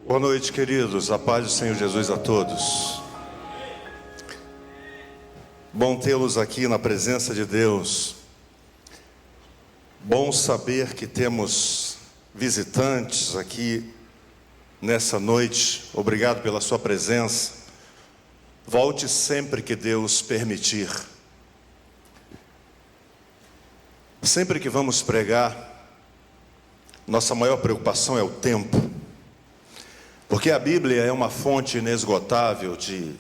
Boa noite, queridos. A paz do Senhor Jesus a todos. Bom tê-los aqui na presença de Deus. Bom saber que temos visitantes aqui nessa noite. Obrigado pela sua presença. Volte sempre que Deus permitir. Sempre que vamos pregar, nossa maior preocupação é o tempo. Porque a Bíblia é uma fonte inesgotável de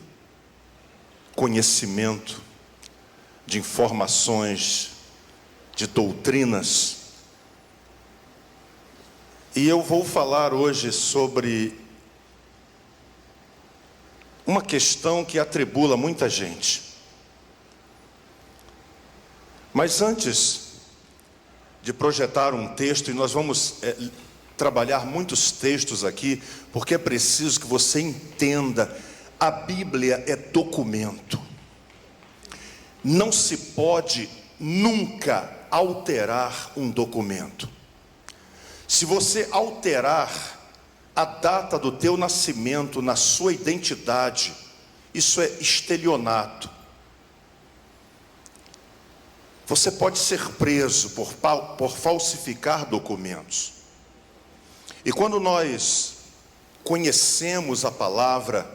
conhecimento, de informações, de doutrinas. E eu vou falar hoje sobre uma questão que atribula muita gente. Mas antes de projetar um texto, e nós vamos trabalhar muitos textos aqui, porque é preciso que você entenda, a Bíblia é documento. Não se pode nunca alterar um documento. Se você alterar a data do teu nascimento na sua identidade, isso é estelionato. Você pode ser preso por falsificar documentos. E quando nós conhecemos a palavra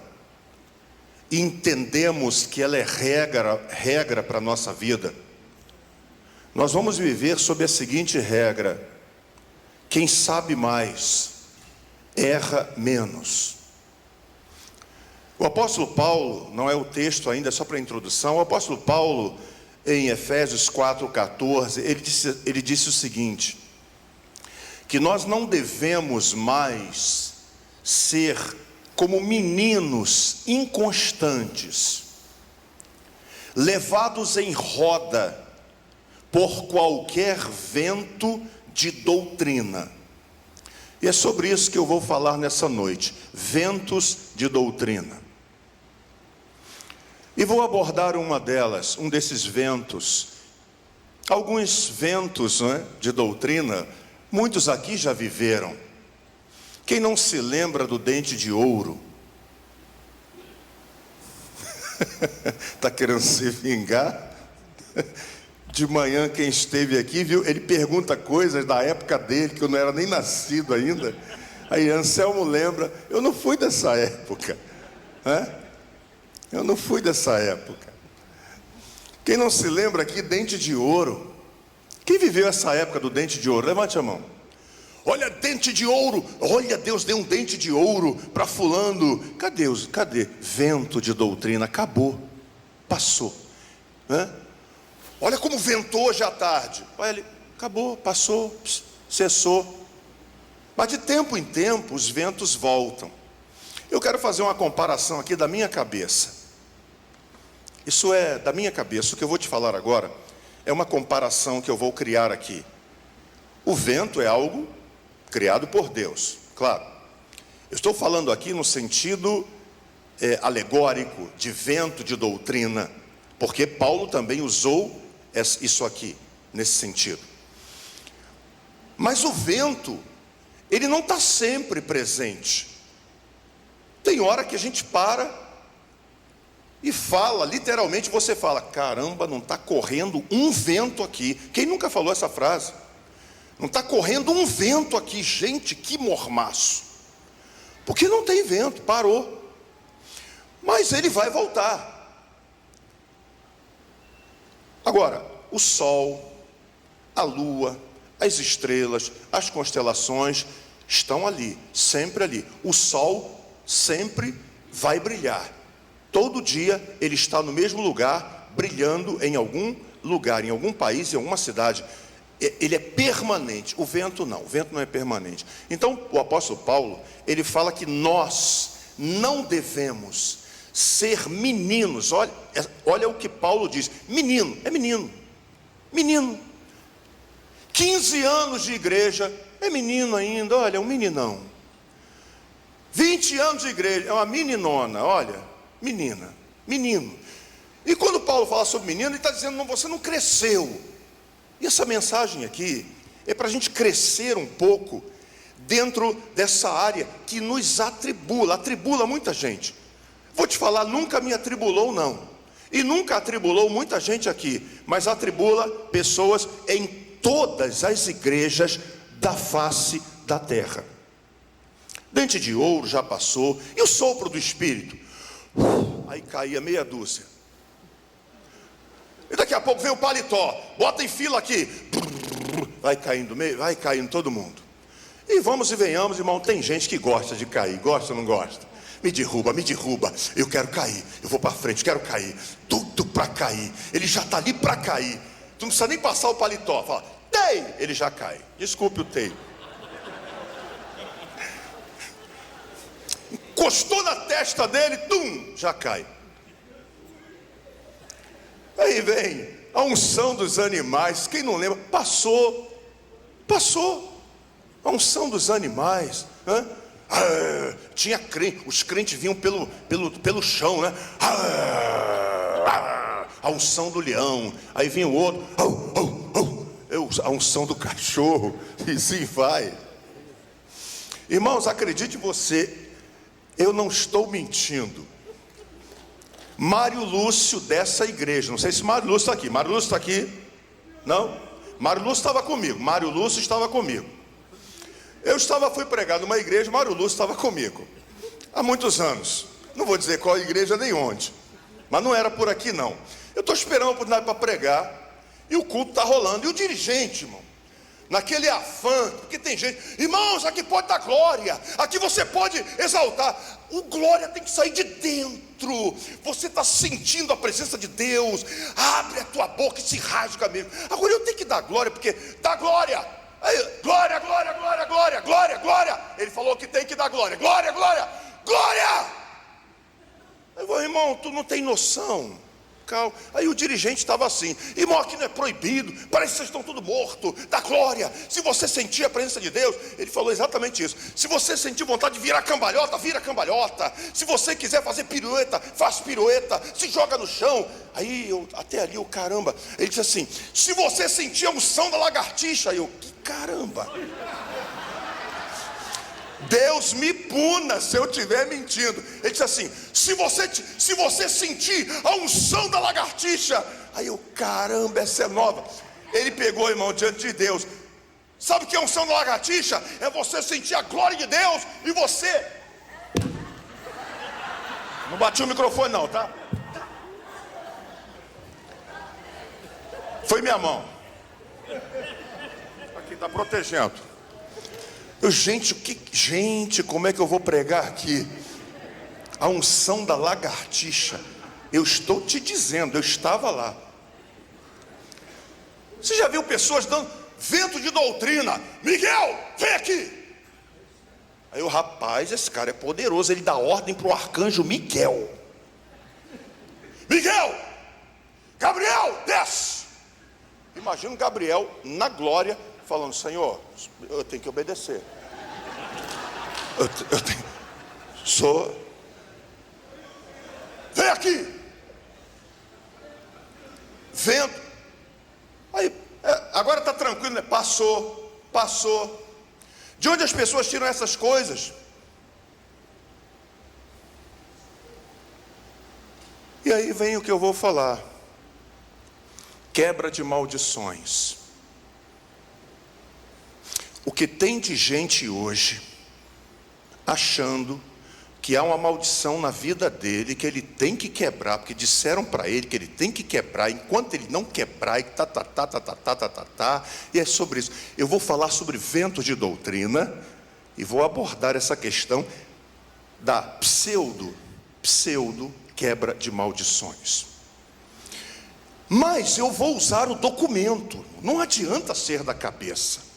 e entendemos que ela é regra para a nossa vida, nós vamos viver sob a seguinte regra: quem sabe mais, erra menos. O apóstolo Paulo, não é o texto ainda, é só para a introdução, o apóstolo Paulo, em Efésios 4,14, ele disse o seguinte: que nós não devemos mais ser como meninos inconstantes, levados em roda por qualquer vento de doutrina. E é sobre isso que eu vou falar nessa noite, ventos de doutrina. E vou abordar um desses ventos. Alguns ventos, de doutrina, muitos aqui já viveram. Quem não se lembra do dente de ouro? Está querendo se vingar? De manhã quem esteve aqui, viu? Ele pergunta coisas da época dele, que eu não era nem nascido ainda. Aí Anselmo lembra, eu não fui dessa época. Eu não fui dessa época. Quem não se lembra aqui, dente de ouro? Quem viveu essa época do dente de ouro? Levante a mão. Olha, dente de ouro. Olha, Deus deu um dente de ouro para fulano. Cadê? Vento de doutrina. Acabou. Passou. Olha como ventou hoje à tarde. Olha, acabou, passou, cessou. Mas de tempo em tempo os ventos voltam. Eu quero fazer uma comparação aqui da minha cabeça. Isso é da minha cabeça. O que eu vou te falar agora é uma comparação que eu vou criar aqui. O vento é algo criado por Deus, claro. Eu estou falando aqui no sentido alegórico, de vento, de doutrina, porque Paulo também usou isso aqui, nesse sentido. Mas o vento, ele não está sempre presente. Tem hora que a gente para e fala, literalmente você fala: caramba, não está correndo um vento aqui. Quem nunca falou essa frase? Não está correndo um vento aqui. Gente, que mormaço. Porque não tem vento, parou. Mas ele vai voltar. Agora, o sol, a lua, as estrelas, as constelações estão ali, sempre ali. O sol sempre vai brilhar. Todo dia ele está no mesmo lugar, brilhando em algum lugar, em algum país, em alguma cidade. Ele é permanente. O vento não é permanente. Então o apóstolo Paulo, ele fala que nós não devemos ser meninos. Olha o que Paulo diz: menino, é menino. 15 anos de igreja, é menino ainda, olha, é um meninão. 20 anos de igreja, é uma meninona, olha, menino. E quando Paulo fala sobre menino, ele está dizendo: não, você não cresceu. E essa mensagem aqui é para a gente crescer um pouco dentro dessa área que nos atribula muita gente. Vou te falar, nunca me atribulou não, e nunca atribulou muita gente aqui, mas atribula pessoas em todas as igrejas da face da terra. Dente de ouro já passou, e o sopro do Espírito? Aí caía meia dúzia. E daqui a pouco vem o paletó, bota em fila aqui, vai caindo todo mundo. E vamos e venhamos, irmão, tem gente que gosta de cair, gosta ou não gosta? Me derruba, eu quero cair, eu vou para frente, quero cair, tudo para cair, ele já está ali para cair, tu não precisa nem passar o paletó, fala, tei, ele já cai, desculpe o tei. Encostou na testa dele, tum, já cai. Aí vem a unção dos animais, quem não lembra, passou, a unção dos animais, né? Tinha crente, os crentes vinham pelo chão, né? A unção do leão, aí vinha o outro, a unção do cachorro, e sim vai. Irmãos, acredite você, eu não estou mentindo. Mário Lúcio dessa igreja, não sei se Mário Lúcio está aqui. Mário Lúcio está aqui? Não? Mário Lúcio estava comigo. Mário Lúcio estava comigo. Fui pregar numa igreja, Mário Lúcio estava comigo. Há muitos anos. Não vou dizer qual igreja nem onde. Mas não era por aqui não. Eu estou esperando a oportunidade para pregar. E o culto está rolando. E o dirigente, irmão, naquele afã, porque tem gente, irmãos, aqui pode dar glória, aqui você pode exaltar. O glória tem que sair de dentro. Você está sentindo a presença de Deus, abre a tua boca e se rasga mesmo. Agora eu tenho que dar glória, porque dá glória. Aí, glória. Ele falou que tem que dar glória. Glória. Aí eu vou, irmão, tu não tem noção. Calma. Aí o dirigente estava assim, irmão, aqui não é proibido, parece que vocês estão tudo morto, dá glória. Se você sentir a presença de Deus, ele falou exatamente isso. Se você sentir vontade de virar cambalhota, vira cambalhota. Se você quiser fazer pirueta, faz pirueta, se joga no chão. Aí até ali, caramba, ele disse assim, se você sentir a unção da lagartixa, que caramba. Deus me puna se eu estiver mentindo. Ele disse assim, se você sentir a unção da lagartixa, aí caramba, essa é nova. Ele pegou, irmão, diante de Deus. Sabe o que é a unção da lagartixa? É você sentir a glória de Deus e você... Não bati o microfone não, tá? Foi minha mão. Aqui, tá protegendo. Gente, como é que eu vou pregar aqui? A unção da lagartixa. Eu estou te dizendo, eu estava lá. Você já viu pessoas dando vento de doutrina? Miguel, vem aqui. Aí o rapaz, esse cara é poderoso, ele dá ordem para o arcanjo Miguel. Miguel, Gabriel, desce. Imagina o Gabriel na glória, falando, Senhor, eu tenho que obedecer. Eu tenho. Vem aqui. Vento. Aí, agora está tranquilo, né? Passou. De onde as pessoas tiram essas coisas? E aí vem o que eu vou falar. Quebra de maldições. O que tem de gente hoje achando que há uma maldição na vida dele, que ele tem que quebrar, porque disseram para ele que ele tem que quebrar, enquanto ele não quebrar, e é sobre isso. Eu vou falar sobre ventos de doutrina, e vou abordar essa questão da pseudo quebra de maldições. Mas eu vou usar o documento, não adianta ser da cabeça.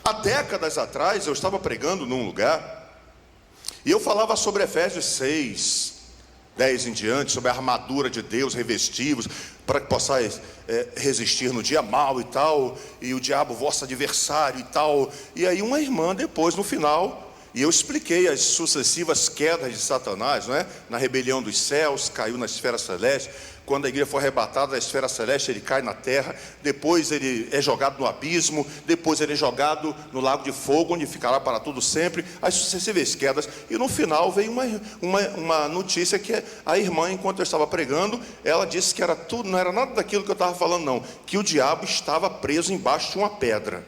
Há décadas atrás eu estava pregando num lugar e eu falava sobre Efésios 6, 10 em diante, sobre a armadura de Deus, revestivos, para que possais resistir no dia mau e tal, e o diabo vosso adversário e tal. E aí uma irmã depois, no final, e eu expliquei as sucessivas quedas de Satanás, não é? Na rebelião dos céus, caiu na esfera celeste, quando a igreja for arrebatada da esfera celeste, ele cai na terra, depois ele é jogado no abismo, depois ele é jogado no lago de fogo, onde ficará para tudo sempre, as sucessivas quedas, e no final veio uma notícia que a irmã, enquanto eu estava pregando, ela disse que era tudo, não era nada daquilo que eu estava falando não, que o diabo estava preso embaixo de uma pedra.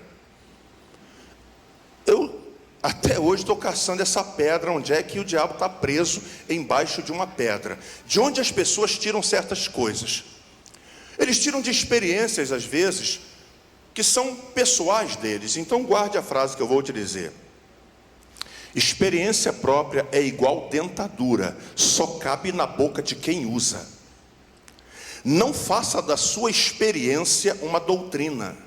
Eu até hoje estou caçando essa pedra, onde é que o diabo está preso embaixo de uma pedra. De onde as pessoas tiram certas coisas? Eles tiram de experiências, às vezes, que são pessoais deles. Então guarde a frase que eu vou te dizer. Experiência própria é igual dentadura, só cabe na boca de quem usa. Não faça da sua experiência uma doutrina.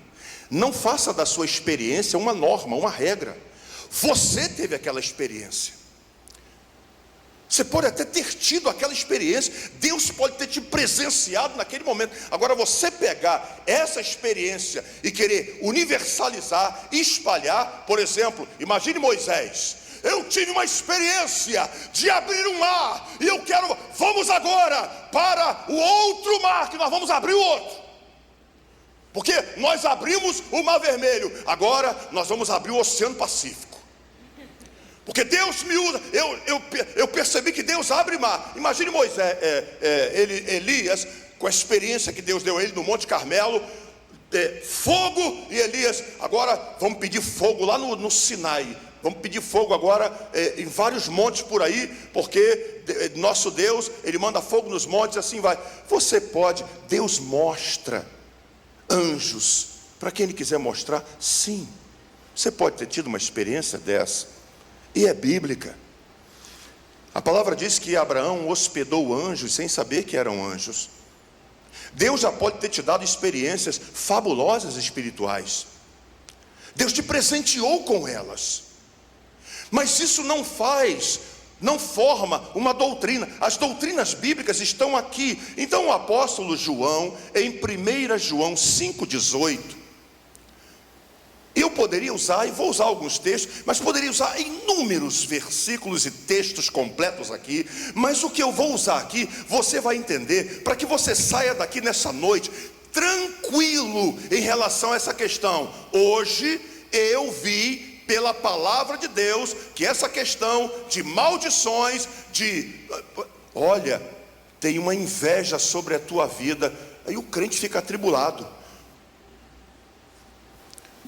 Não faça da sua experiência uma norma, uma regra. Você teve aquela experiência. Você pode até ter tido aquela experiência. Deus pode ter te presenciado naquele momento. Agora você pegar essa experiência e querer universalizar, espalhar. Por exemplo, imagine Moisés. Eu tive uma experiência de abrir um mar. E eu quero, vamos agora para o outro mar, que nós vamos abrir o outro. Porque nós abrimos o Mar Vermelho. Agora nós vamos abrir o Oceano Pacífico. Porque Deus me usa, eu percebi que Deus abre mar. Imagine Moisés, Elias, com a experiência que Deus deu a ele no Monte Carmelo, fogo, e Elias, agora vamos pedir fogo lá no Sinai. Vamos pedir fogo agora em vários montes por aí, porque nosso Deus, Ele manda fogo nos montes, assim vai. Você pode, Deus mostra anjos, para quem Ele quiser mostrar, sim. Você pode ter tido uma experiência dessa. E é bíblica. A palavra diz que Abraão hospedou anjos sem saber que eram anjos. Deus já pode ter te dado experiências fabulosas espirituais. Deus te presenteou com elas. Mas isso não forma uma doutrina. As doutrinas bíblicas estão aqui. Então o apóstolo João, em 1 João 5,18, eu poderia usar, e vou usar alguns textos, mas poderia usar inúmeros versículos e textos completos aqui, mas o que eu vou usar aqui, você vai entender, para que você saia daqui nessa noite, tranquilo em relação a essa questão. Hoje eu vi, pela palavra de Deus, que essa questão de maldições, olha, tem uma inveja sobre a tua vida, aí o crente fica atribulado.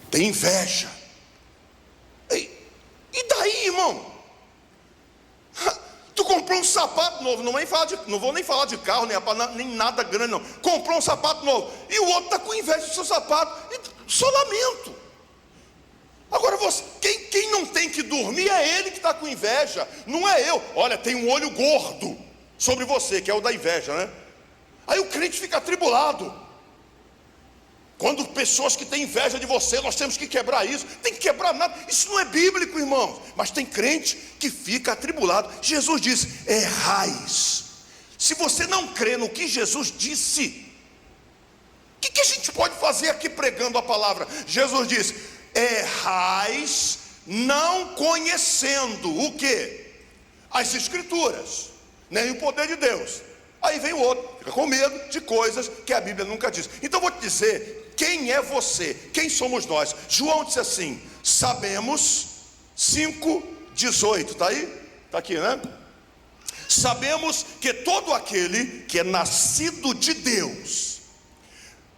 Tem inveja. E daí, irmão? Tu comprou um sapato novo. Não vou nem falar de carro, nem nada grande não. Comprou um sapato novo, e o outro está com inveja do seu sapato. Só lamento. Agora quem não tem que dormir é ele que está com inveja, não é eu. Olha, tem um olho gordo sobre você, que é o da inveja, né? Aí o crente fica atribulado. Quando pessoas que têm inveja de você, nós temos que quebrar isso. Tem que quebrar nada, isso não é bíblico, irmãos. Mas tem crente que fica atribulado. Jesus disse, errais. Se você não crê no que Jesus disse, o que a gente pode fazer aqui pregando a palavra? Jesus disse, errais não conhecendo o que? As escrituras, nem o poder de Deus. Aí vem o outro, fica com medo de coisas que a Bíblia nunca diz. Então eu vou te dizer, quem é você? Quem somos nós? João disse assim, sabemos, 5,18, está aí? Está aqui, né? Sabemos que todo aquele que é nascido de Deus,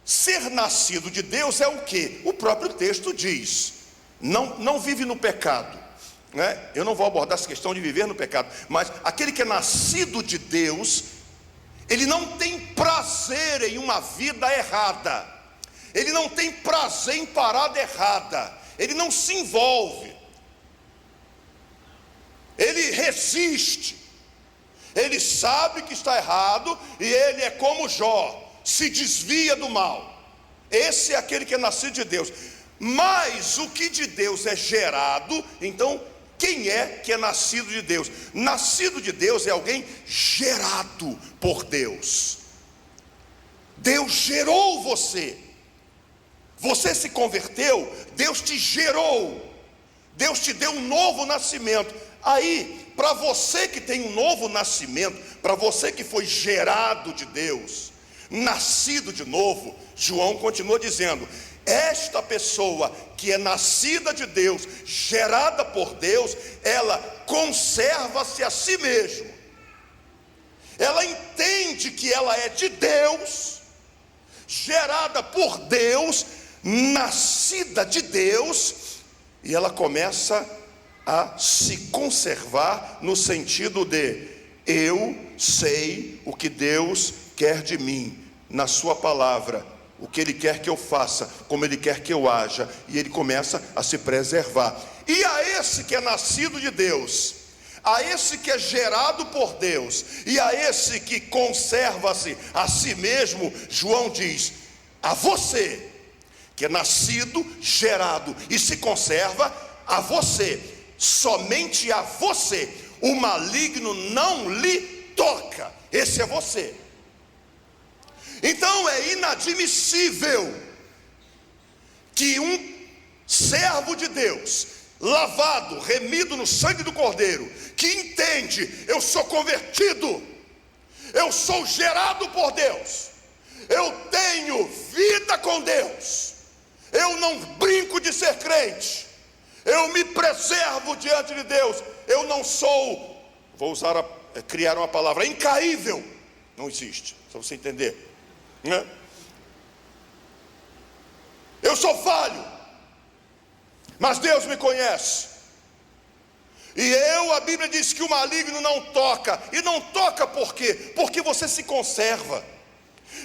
ser nascido de Deus é o que? O próprio texto diz, não vive no pecado, né? Eu não vou abordar essa questão de viver no pecado, mas aquele que é nascido de Deus, ele não tem prazer em uma vida errada. Ele não tem prazer em parada errada. Ele não se envolve. Ele resiste. Ele sabe que está errado e ele é como Jó, se desvia do mal. Esse é aquele que é nascido de Deus. Mas o que de Deus é gerado, então quem é que é nascido de Deus? Nascido de Deus é alguém gerado por Deus. Deus gerou você. Você se converteu, Deus te gerou. Deus te deu um novo nascimento. Aí, para você que tem um novo nascimento, para você que foi gerado de Deus, nascido de novo, João continua dizendo: esta pessoa que é nascida de Deus, gerada por Deus, ela conserva-se a si mesma. Ela entende que ela é de Deus, gerada por Deus, nascida de Deus, e ela começa a se conservar no sentido de: eu sei o que Deus quer de mim, na sua palavra, o que Ele quer que eu faça, como Ele quer que eu haja, e ele começa a se preservar. E a esse que é nascido de Deus, a esse que é gerado por Deus, e a esse que conserva-se a si mesmo, João diz: a você que é nascido, gerado e se conserva, a você, somente a você, o maligno não lhe toca. Esse é você. Então é inadmissível que um servo de Deus, lavado, remido no sangue do Cordeiro, que entende: eu sou convertido, eu sou gerado por Deus, eu tenho vida com Deus, eu não brinco de ser crente, eu me preservo diante de Deus, eu não sou, criar uma palavra, incaível, não existe, só você entender, né? Eu sou falho, mas Deus me conhece, e a Bíblia diz que o maligno não toca. E não toca por quê? Porque você se conserva.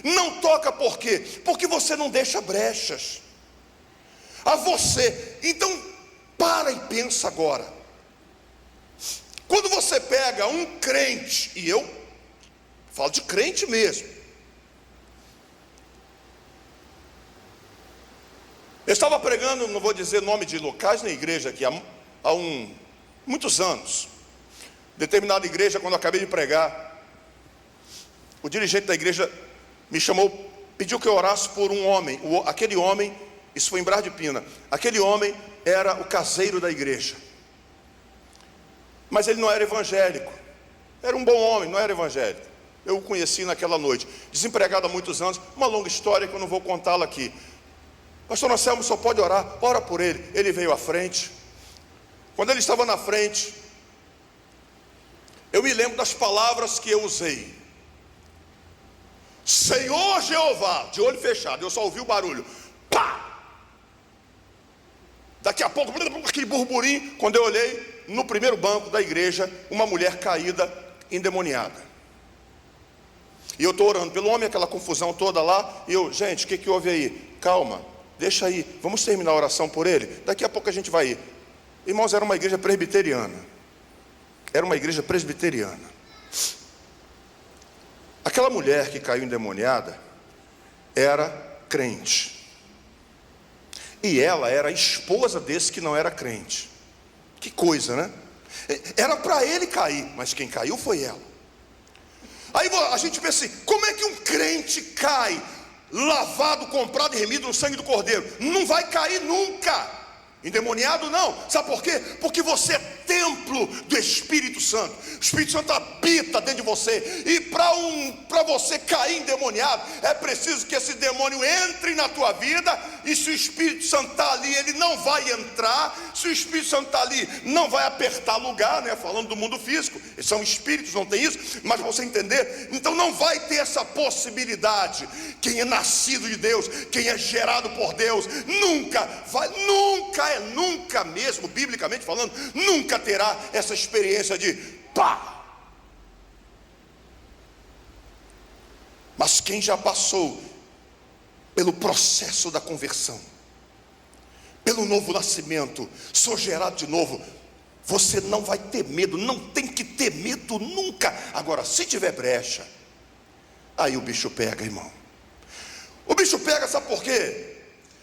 Não toca por quê? Porque você não deixa brechas a você. Então para e pensa agora. Quando você pega um crente, e eu falo de crente mesmo, eu estava pregando, não vou dizer nome de locais na igreja aqui, há muitos anos. Determinada igreja, quando eu acabei de pregar, o dirigente da igreja me chamou, pediu que eu orasse por um homem. Aquele homem, isso foi em Brás de Pina, aquele homem era o caseiro da igreja, mas ele não era evangélico, era um bom homem, não era evangélico. Eu o conheci naquela noite, desempregado há muitos anos, uma longa história que eu não vou contá-la aqui. Pastor Anselmo, só pode orar, ora por ele. Ele veio à frente. Quando ele estava na frente, eu me lembro das palavras que eu usei: Senhor Jeová, de olho fechado, eu só ouvi o barulho, pá! Daqui a pouco, aquele burburinho. Quando eu olhei, no primeiro banco da igreja, uma mulher caída, endemoniada. E eu estou orando pelo homem, aquela confusão toda lá. E eu, gente, o que houve aí? Calma, deixa aí, vamos terminar a oração por ele, daqui a pouco a gente vai ir. Irmãos, era uma igreja presbiteriana. Era uma igreja presbiteriana. Aquela mulher que caiu endemoniada era crente, e ela era a esposa desse que não era crente. Que coisa, né? Era para ele cair, mas quem caiu foi ela. Aí a gente pensa assim: como é que um crente cai, lavado, comprado e remido no sangue do Cordeiro? Não vai cair nunca. Endemoniado não. Sabe por quê? Porque você é templo do Espírito Santo. O Espírito Santo habita dentro de você. E para você cair endemoniado, é preciso que esse demônio entre na tua vida. E se o Espírito Santo está ali, ele não vai entrar. Se o Espírito Santo está ali, não vai apertar lugar, né? Falando do mundo físico, eles são espíritos, não tem isso. Mas para você entender, então não vai ter essa possibilidade. Quem é nascido de Deus, quem é gerado por Deus, nunca mesmo, biblicamente falando, nunca terá essa experiência de pá. Mas quem já passou pelo processo da conversão, pelo novo nascimento, sou gerado de novo, você não vai ter medo, não tem que ter medo nunca. Agora, se tiver brecha, aí o bicho pega, irmão. O bicho pega, sabe por quê?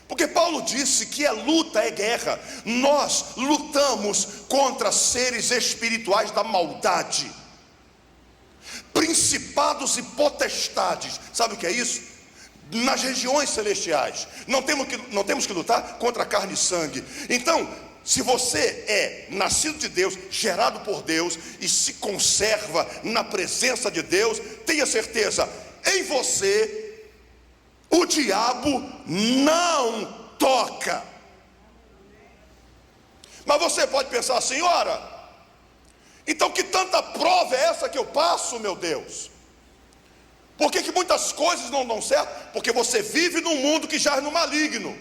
Porque Paulo disse que é luta, é guerra. Nós lutamos contra seres espirituais da maldade, principados e potestades. Sabe o que é isso? Nas regiões celestiais. Não temos que lutar contra carne e sangue. Então, se você é nascido de Deus, gerado por Deus e se conserva na presença de Deus, tenha certeza, em você o diabo não toca. Mas você pode pensar assim: ora, então que tanta prova é essa que eu passo, meu Deus? Por que muitas coisas não dão certo? Porque você vive num mundo que jaz no maligno.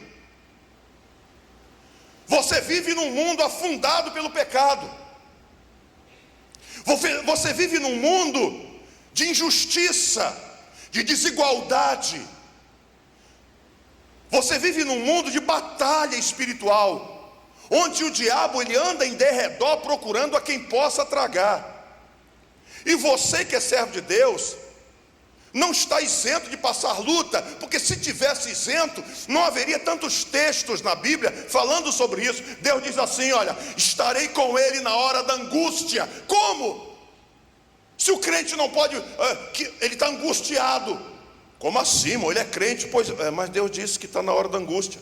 Você vive num mundo afundado pelo pecado. Você vive num mundo de injustiça, de desigualdade. Você vive num mundo de batalha espiritual, onde o diabo ele anda em derredor procurando a quem possa tragar. E você que é servo de Deus, não está isento de passar luta, porque se tivesse isento, não haveria tantos textos na Bíblia falando sobre isso. Deus diz assim: olha, estarei com ele na hora da angústia. Como? Se o crente não pode, ele está angustiado. Como assim, irmão? Ele é crente, mas Deus disse que está na hora da angústia.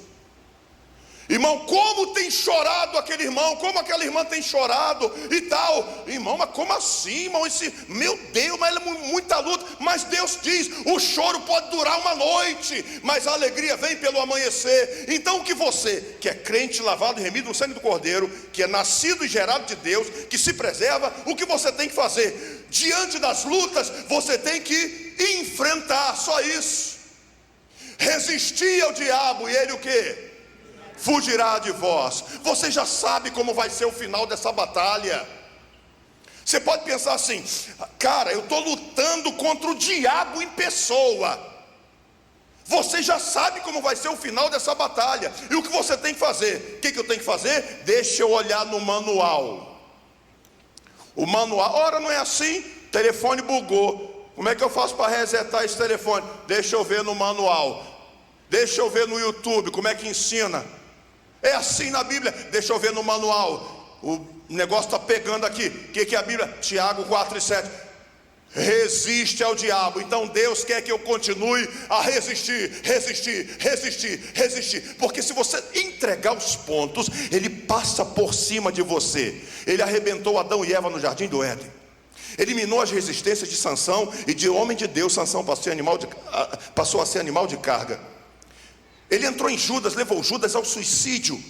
Irmão, como tem chorado aquele irmão, como aquela irmã tem chorado e tal. Irmão, mas como assim, irmão? Meu Deus, mas é muita luta. Mas Deus diz: o choro pode durar uma noite, mas a alegria vem pelo amanhecer. Então que você, que é crente, lavado e remido no sangue do Cordeiro, que é nascido e gerado de Deus, que se preserva, o que você tem que fazer? Diante das lutas, você tem que enfrentar, só isso. Resistir ao diabo, e ele o quê? Fugirá de vós. Você já sabe como vai ser o final dessa batalha. Você pode pensar assim: cara, eu estou lutando contra o diabo em pessoa. Você já sabe como vai ser o final dessa batalha. E o que você tem que fazer? O que eu tenho que fazer? Deixa eu olhar no manual. O manual, ora, não é assim? O telefone bugou. Como é que eu faço para resetar esse telefone? Deixa eu ver no manual. Deixa eu ver no YouTube, como é que ensina? É assim na Bíblia. Deixa eu ver no manual. O negócio está pegando aqui. O que é a Bíblia? Tiago 4:7. Resiste ao diabo. Então Deus quer que eu continue a resistir. Porque se você entregar os pontos, ele passa por cima de você. Ele arrebentou Adão e Eva no jardim do Éden. Eliminou as resistências de Sansão, e de homem de Deus Sansão passou a ser animal de carga. Ele entrou em Judas, levou Judas ao suicídio,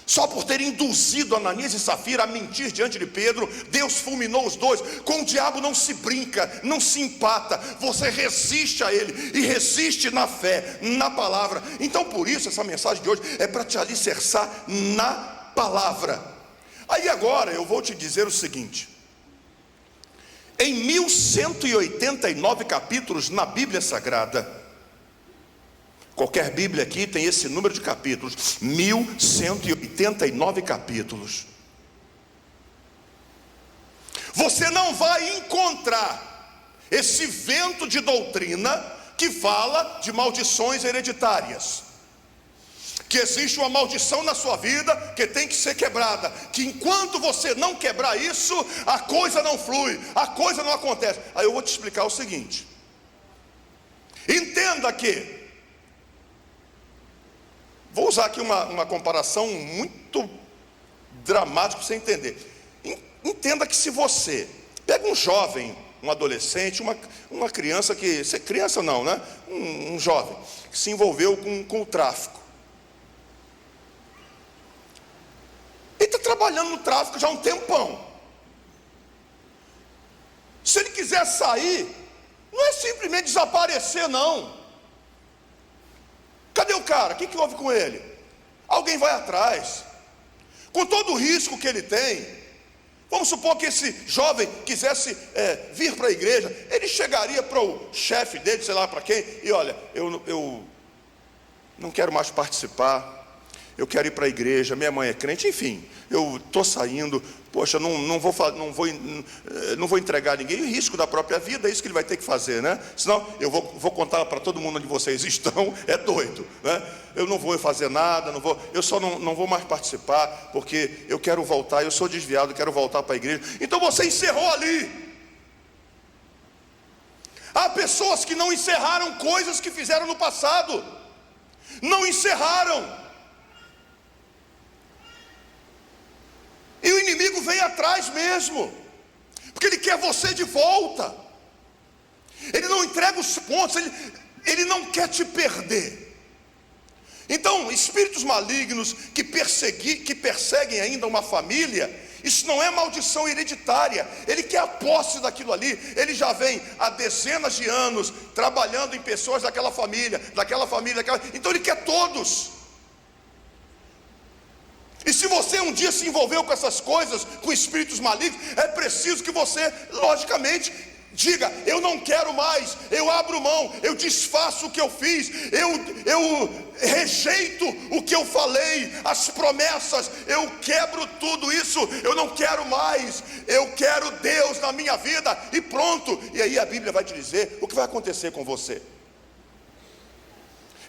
só por ter induzido Ananias e Safira a mentir diante de Pedro. Deus fulminou os dois. Com o diabo não se brinca, não se empata. Você resiste a ele, e resiste na fé, na palavra. Então por isso essa mensagem de hoje é para te alicerçar na palavra. Aí agora eu vou te dizer o seguinte: em 1189 capítulos na Bíblia Sagrada, qualquer Bíblia aqui tem esse número de capítulos, 1189 capítulos. Você não vai encontrar esse vento de doutrina que fala de maldições hereditárias, que existe uma maldição na sua vida que tem que ser quebrada, que enquanto você não quebrar isso, a coisa não flui, a coisa não acontece. Aí eu vou te explicar o seguinte: entenda que, vou usar aqui uma comparação muito dramática para você entender. Entenda que se você pega um jovem, um adolescente, uma criança que... criança não, né? Um jovem que se envolveu com o tráfico. Ele está trabalhando no tráfico já há um tempão. Se ele quiser sair, não é simplesmente desaparecer, não. Cadê o cara? O que houve com ele? Alguém vai atrás. Com todo o risco que ele tem, vamos supor que esse jovem quisesse vir para a igreja. Ele chegaria para o chefe dele, sei lá para quem, e olha, eu não quero mais participar, eu quero ir para a igreja, minha mãe é crente, enfim, eu estou saindo, poxa, não vou entregar ninguém, e risco da própria vida, é isso que ele vai ter que fazer, né? Senão eu vou contar para todo mundo onde vocês estão, é doido, né? Eu não vou fazer nada, eu só não vou mais participar, porque eu quero voltar, eu sou desviado, quero voltar para a igreja. Então você encerrou ali. Há pessoas que não encerraram coisas que fizeram no passado, não encerraram. E o inimigo vem atrás mesmo, porque ele quer você de volta. Ele não entrega os pontos, Ele não quer te perder. Então, espíritos malignos que perseguem ainda uma família, isso não é maldição hereditária. Ele quer a posse daquilo ali. Ele já vem há dezenas de anos trabalhando em pessoas daquela família. Então ele quer todos. E se você um dia se envolveu com essas coisas, com espíritos malignos, é preciso que você, logicamente, diga: eu não quero mais, eu abro mão, eu desfaço o que eu fiz, eu rejeito o que eu falei, as promessas, eu quebro tudo isso, eu não quero mais, eu quero Deus na minha vida e pronto. E aí a Bíblia vai te dizer o que vai acontecer com você.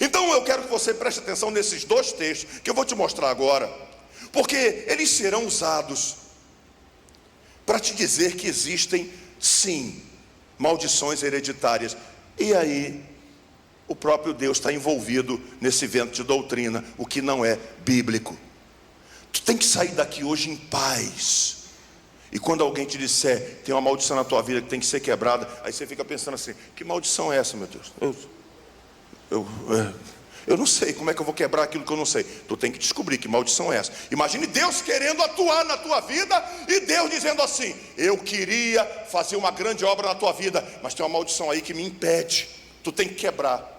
Então eu quero que você preste atenção nesses dois textos que eu vou te mostrar agora, porque eles serão usados para te dizer que existem sim maldições hereditárias. E aí o próprio Deus está envolvido nesse vento de doutrina, o que não é bíblico. Tu tem que sair daqui hoje em paz. E quando alguém te disser: tem uma maldição na tua vida que tem que ser quebrada, aí você fica pensando assim: que maldição é essa, meu Deus? Eu não sei, como é que eu vou quebrar aquilo que eu não sei? Tu tem que descobrir que maldição é essa. Imagine Deus querendo atuar na tua vida e Deus dizendo assim: eu queria fazer uma grande obra na tua vida, mas tem uma maldição aí que me impede. Tu tem que quebrar.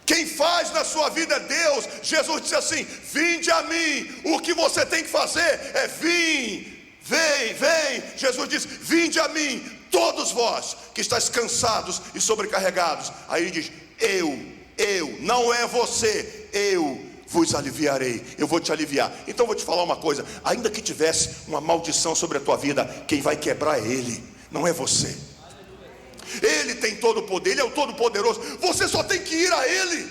Quem faz na sua vida é Deus. Jesus disse assim: vinde a mim. O que você tem que fazer é vir. Vem. Jesus diz: vinde a mim, todos vós que estáis cansados e sobrecarregados. Aí ele diz: eu, não é você, eu vos aliviarei, eu vou te aliviar. Então eu vou te falar uma coisa: ainda que tivesse uma maldição sobre a tua vida, quem vai quebrar é Ele, não é você. Ele tem todo o poder, Ele é o Todo-Poderoso, você só tem que ir a Ele.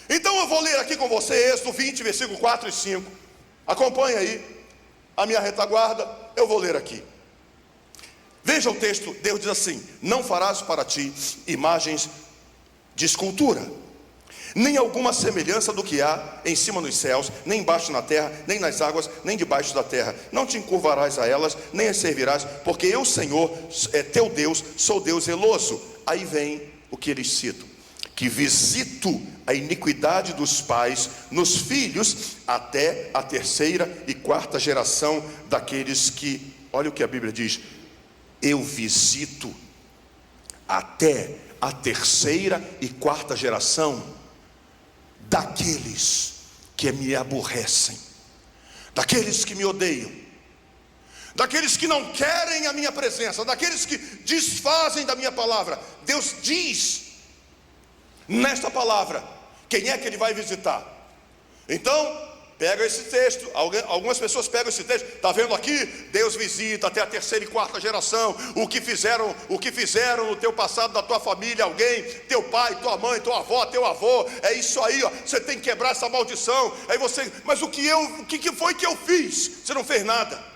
Então eu vou ler aqui com você Êxodo 20, versículo 4 e 5. Acompanha aí a minha retaguarda, eu vou ler aqui. Veja o texto. Deus diz assim: não farás para ti imagens de escultura, nem alguma semelhança do que há em cima nos céus, nem embaixo na terra, nem nas águas, nem debaixo da terra. Não te encurvarás a elas, nem as servirás, porque eu, Senhor, teu Deus, sou Deus zeloso. Aí vem o que eles citam: que visito a iniquidade dos pais nos filhos, até a terceira e quarta geração daqueles que, olha o que a Bíblia diz: eu visito até a terceira e quarta geração daqueles que me aborrecem, daqueles que me odeiam, daqueles que não querem a minha presença, daqueles que desfazem da minha palavra. Deus diz nesta palavra quem é que Ele vai visitar. Então pega esse texto. Algumas pessoas pegam esse texto: está vendo aqui? Deus visita até a terceira e quarta geração. O que fizeram no teu passado, da tua família, alguém, teu pai, tua mãe, tua avó, teu avô. É isso aí, ó. Você tem que quebrar essa maldição. Aí você: mas o que foi que eu fiz? Você não fez nada.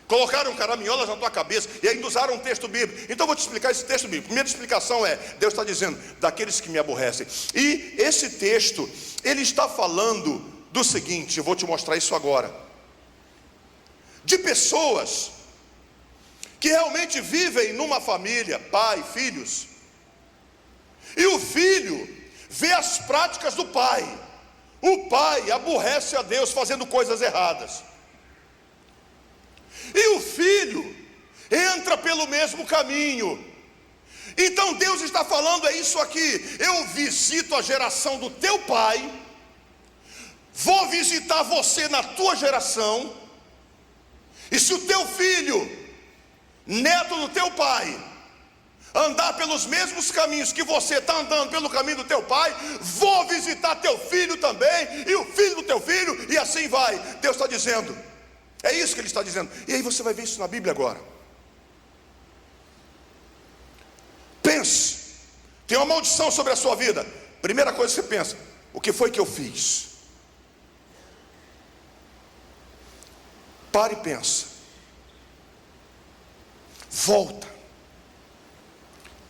Colocaram caraminholas na tua cabeça e ainda usaram um texto bíblico. Então eu vou te explicar esse texto bíblico. Primeira explicação é: Deus está dizendo daqueles que me aborrecem. E esse texto, ele está falando do seguinte, eu vou te mostrar isso agora: de pessoas que realmente vivem numa família, pai, filhos, e o filho vê as práticas do pai. O pai aborrece a Deus fazendo coisas erradas, e o filho entra pelo mesmo caminho. Então Deus está falando: é isso aqui, eu visito a geração do teu pai, vou visitar você na tua geração, e se o teu filho, neto do teu pai, andar pelos mesmos caminhos que você está andando pelo caminho do teu pai, vou visitar teu filho também, e o filho do teu filho, e assim vai. Deus está dizendo, é isso que Ele está dizendo. E aí você vai ver isso na Bíblia agora. Pense, tem uma maldição sobre a sua vida. Primeira coisa que você pensa: o que foi que eu fiz? Para e pensa. Volta.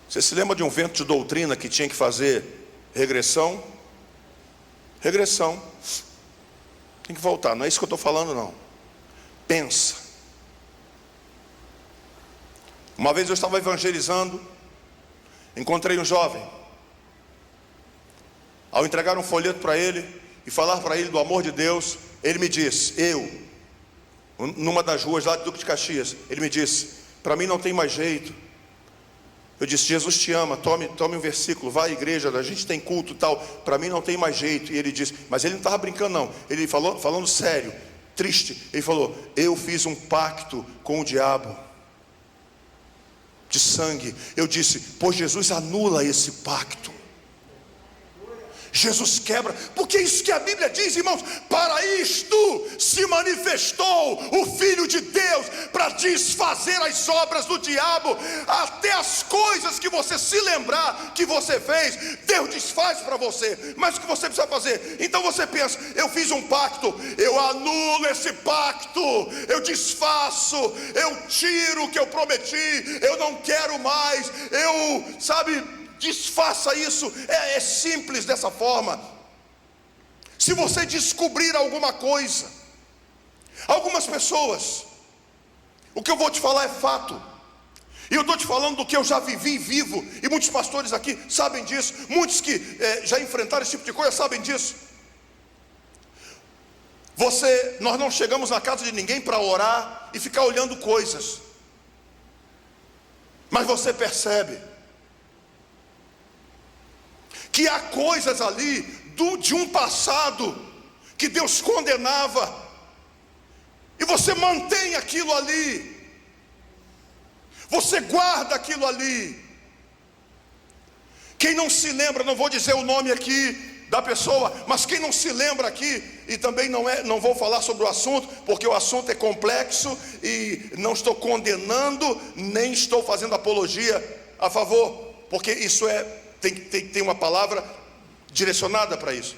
Você se lembra de um vento de doutrina que tinha que fazer regressão? Regressão. Tem que voltar, não é isso que eu estou falando não. Pensa. Uma vez eu estava evangelizando, encontrei um jovem. Ao entregar um folheto para ele e falar para ele do amor de Deus, ele me disse, numa das ruas lá de Duque de Caxias, ele me disse, para mim não tem mais jeito. Eu disse, Jesus te ama, tome um versículo, vá à igreja, a gente tem culto e tal, para mim não tem mais jeito. E ele disse, mas ele não estava brincando não, ele falou, falando sério, triste, ele falou, eu fiz um pacto com o diabo, de sangue. Eu disse, pois Jesus anula esse pacto. Jesus quebra, porque é isso que a Bíblia diz, irmãos, para isto se manifestou o Filho de Deus, para desfazer as obras do diabo. Até as coisas que você se lembrar que você fez, Deus desfaz para você. Mas o que você precisa fazer? Então você pensa, eu fiz um pacto, eu anulo esse pacto, eu desfaço, eu tiro o que eu prometi, eu não quero mais, desfaça isso. É simples dessa forma. Se você descobrir alguma coisa, algumas pessoas, o que eu vou te falar é fato, e eu estou te falando do que eu já vivi e vivo, e muitos pastores aqui sabem disso, muitos que já enfrentaram esse tipo de coisa sabem disso. Nós não chegamos na casa de ninguém para orar e ficar olhando coisas, mas você percebe que há coisas ali de um passado que Deus condenava, e você mantém aquilo ali, você guarda aquilo ali. Quem não se lembra, não vou dizer o nome aqui da pessoa, mas quem não se lembra aqui, e também não vou falar sobre o assunto, porque o assunto é complexo, e não estou condenando, nem estou fazendo apologia a favor, porque isso tem uma palavra direcionada para isso.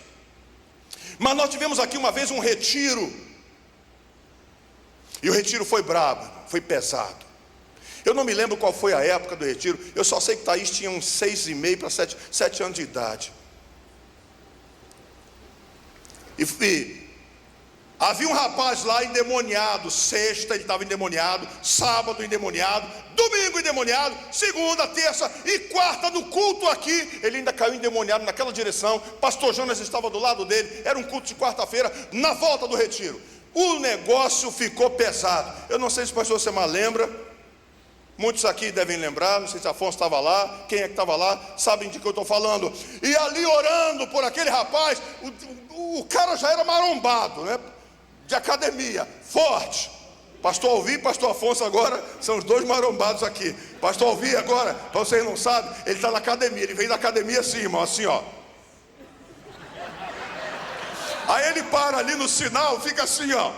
Mas nós tivemos aqui uma vez um retiro, e o retiro foi brabo, foi pesado. Eu não me lembro qual foi a época do retiro, eu só sei que Thaís tinha uns 6,5 para 7 anos de idade. E havia um rapaz lá endemoniado. Sexta ele estava endemoniado, sábado endemoniado, domingo endemoniado, segunda, terça e quarta no culto aqui, ele ainda caiu endemoniado naquela direção. Pastor Jonas estava do lado dele, era um culto de quarta-feira, na volta do retiro. O negócio ficou pesado. Eu não sei se o pastor Semar lembra, muitos aqui devem lembrar, não sei se Afonso estava lá, quem é que estava lá, sabem de que eu estou falando. E ali orando por aquele rapaz, o cara já era marombado, né? De academia, forte. Pastor Alvi e pastor Afonso agora são os dois marombados aqui. Pastor Alvi agora, para vocês não sabem, ele está na academia, ele vem da academia assim, irmão, assim ó. Aí ele para ali no sinal, fica assim ó.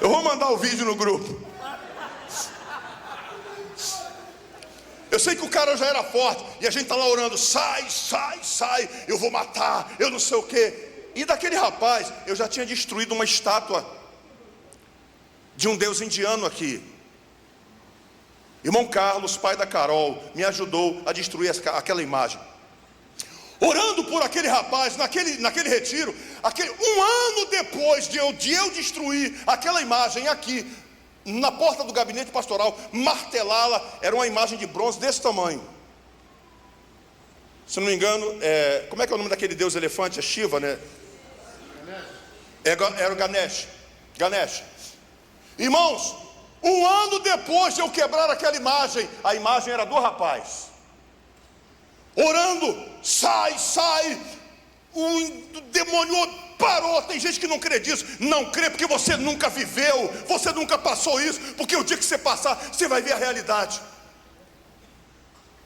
Eu vou mandar o vídeo no grupo. Eu sei que o cara já era forte, e a gente está lá orando, sai, eu vou matar, eu não sei o quê. E daquele rapaz, eu já tinha destruído uma estátua de um deus indiano aqui. Irmão Carlos, pai da Carol, me ajudou a destruir aquela imagem. Orando por aquele rapaz, naquele retiro, um ano depois de eu destruir aquela imagem aqui, na porta do gabinete pastoral, martelá-la, era uma imagem de bronze desse tamanho. Se não me engano, como é que é o nome daquele deus elefante? É Shiva, né? Era o Ganesh. Irmãos, um ano depois de eu quebrar aquela imagem, a imagem era do rapaz, orando, sai, o demônio parou. Tem gente que não crê disso, não crê porque você nunca viveu, você nunca passou isso, porque o dia que você passar, você vai ver a realidade.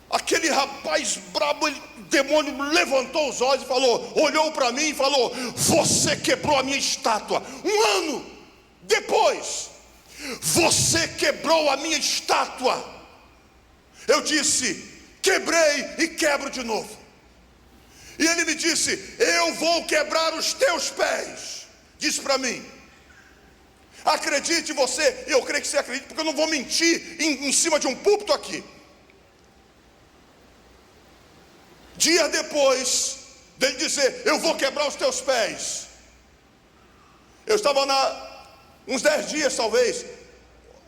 Aquele rapaz brabo, o demônio levantou os olhos e falou, olhou para mim e falou, você quebrou a minha estátua. Um ano depois, você quebrou a minha estátua. Eu disse, quebrei e quebro de novo. E ele me disse, eu vou quebrar os teus pés. Disse para mim, acredite você, eu creio que você acredita, porque eu não vou mentir em cima de um púlpito aqui. Dia depois dele dizer, eu vou quebrar os teus pés, Eu estava uns 10 dias talvez,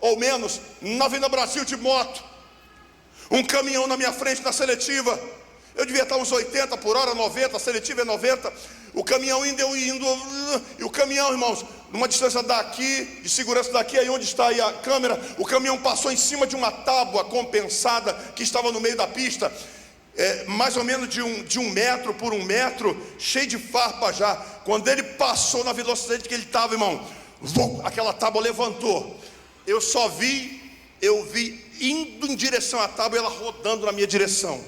ou menos, na Avenida Brasil de moto. Um caminhão na minha frente na seletiva. Eu devia estar uns 80 por hora, 90, a seletiva é 90. O caminhão indo, eu indo. E o caminhão, irmãos, numa distância daqui, de segurança daqui, aí onde está aí a câmera, o caminhão passou em cima de uma tábua compensada que estava no meio da pista. Mais ou menos de um metro por 1 metro, cheio de farpa já. Quando ele passou na velocidade que ele estava, irmão, aquela tábua levantou. Eu vi indo em direção à tábua, ela rodando na minha direção.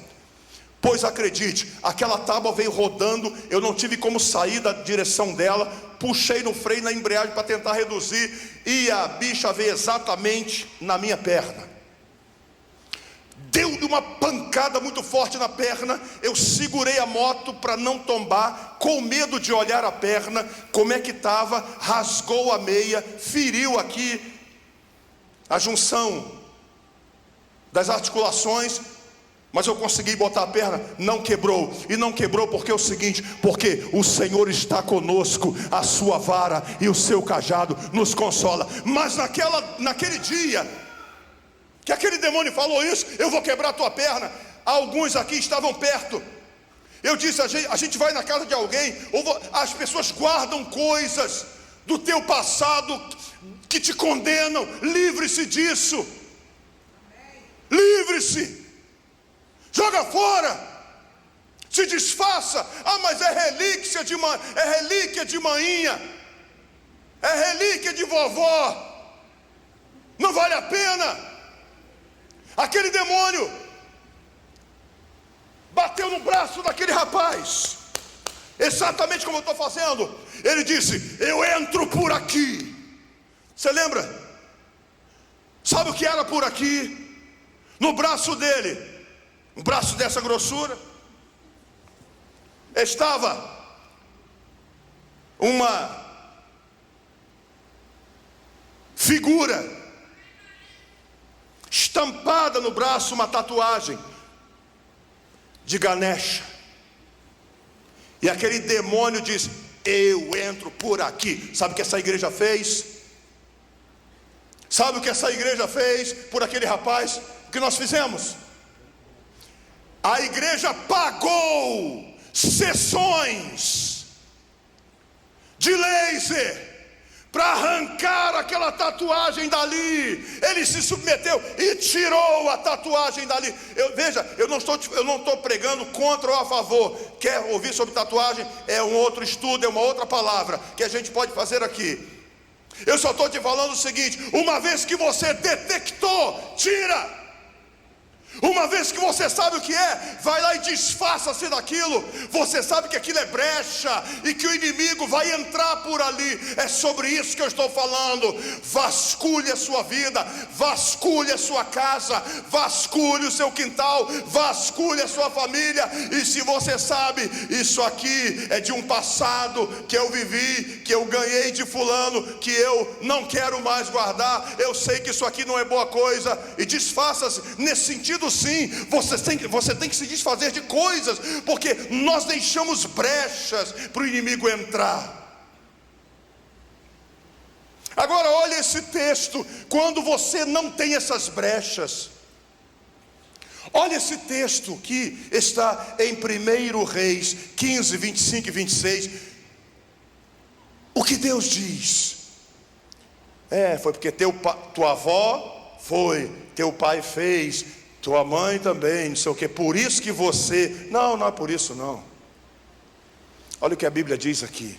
Pois acredite, aquela tábua veio rodando, eu não tive como sair da direção dela. Puxei no freio, na embreagem para tentar reduzir, e a bicha veio exatamente na minha perna. Deu-lhe uma pancada muito forte na perna. Eu segurei a moto para não tombar, com medo de olhar a perna, como é que estava. Rasgou a meia, feriu aqui a junção das articulações, mas eu consegui botar a perna, não quebrou. E não quebrou porque é o seguinte: porque o Senhor está conosco, a sua vara e o seu cajado nos consola. Mas naquele dia que aquele demônio falou isso, eu vou quebrar a tua perna, alguns aqui estavam perto. Eu disse: a gente vai na casa de alguém, as pessoas guardam coisas do teu passado que te condenam. Livre-se disso. Livre-se. Joga fora. Se desfaça. Mas é relíquia de manhinha, é relíquia de vovó. Não vale a pena. Aquele demônio bateu no braço daquele rapaz, exatamente como eu estou fazendo. Ele disse: eu entro por aqui. Você lembra? Sabe o que era por aqui? No braço dele, um braço dessa grossura, estava uma figura estampada no braço, uma tatuagem de Ganesha. E aquele demônio disse: eu entro por aqui. Sabe o que essa igreja fez? Sabe o que essa igreja fez por aquele rapaz? O que nós fizemos? A igreja pagou sessões de laser para arrancar aquela tatuagem dali. Ele se submeteu e tirou a tatuagem dali. Veja, eu não estou pregando contra ou a favor. Quer ouvir sobre tatuagem? É um outro estudo, é uma outra palavra que a gente pode fazer aqui. Eu só estou te falando o seguinte: uma vez que você detectou, tira. Uma vez que você sabe o que é, vai lá e desfaça-se daquilo. Você sabe que aquilo é brecha e que o inimigo vai entrar por ali. É sobre isso que eu estou falando. Vasculhe a sua vida, vasculhe a sua casa, vasculhe o seu quintal, vasculhe a sua família. E se você sabe, isso aqui é de um passado que eu vivi, que eu ganhei de fulano, que eu não quero mais guardar. Eu sei que isso aqui não é boa coisa. E desfaça-se. Nesse sentido, sim, você tem que se desfazer de coisas, porque nós deixamos brechas para o inimigo entrar. Agora olha esse texto, quando você não tem essas brechas. Olha esse texto que está em 1 Reis 15, 25 e 26. O que Deus diz? Foi porque tua avó foi, teu pai fez, tua mãe também, não sei o que, por isso que você... Não é por isso não. Olha o que a Bíblia diz aqui.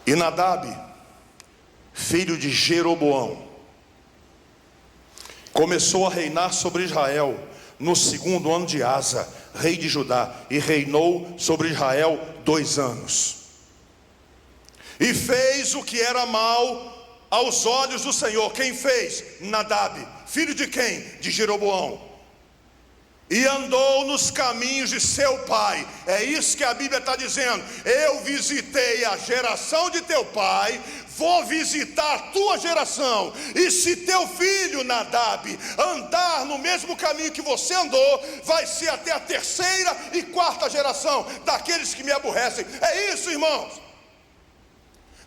E Nadab, filho de Jeroboão, começou a reinar sobre Israel no 2º ano de Asa, rei de Judá, e reinou sobre Israel 2 anos. E fez o que era mal aos olhos do Senhor. Quem fez? Nadab, filho de quem? De Jeroboão. E andou nos caminhos de seu pai. É isso que a Bíblia está dizendo. Eu visitei a geração de teu pai, vou visitar a tua geração, e se teu filho Nadab andar no mesmo caminho que você andou, vai ser até a terceira e quarta geração daqueles que me aborrecem. É isso, irmãos.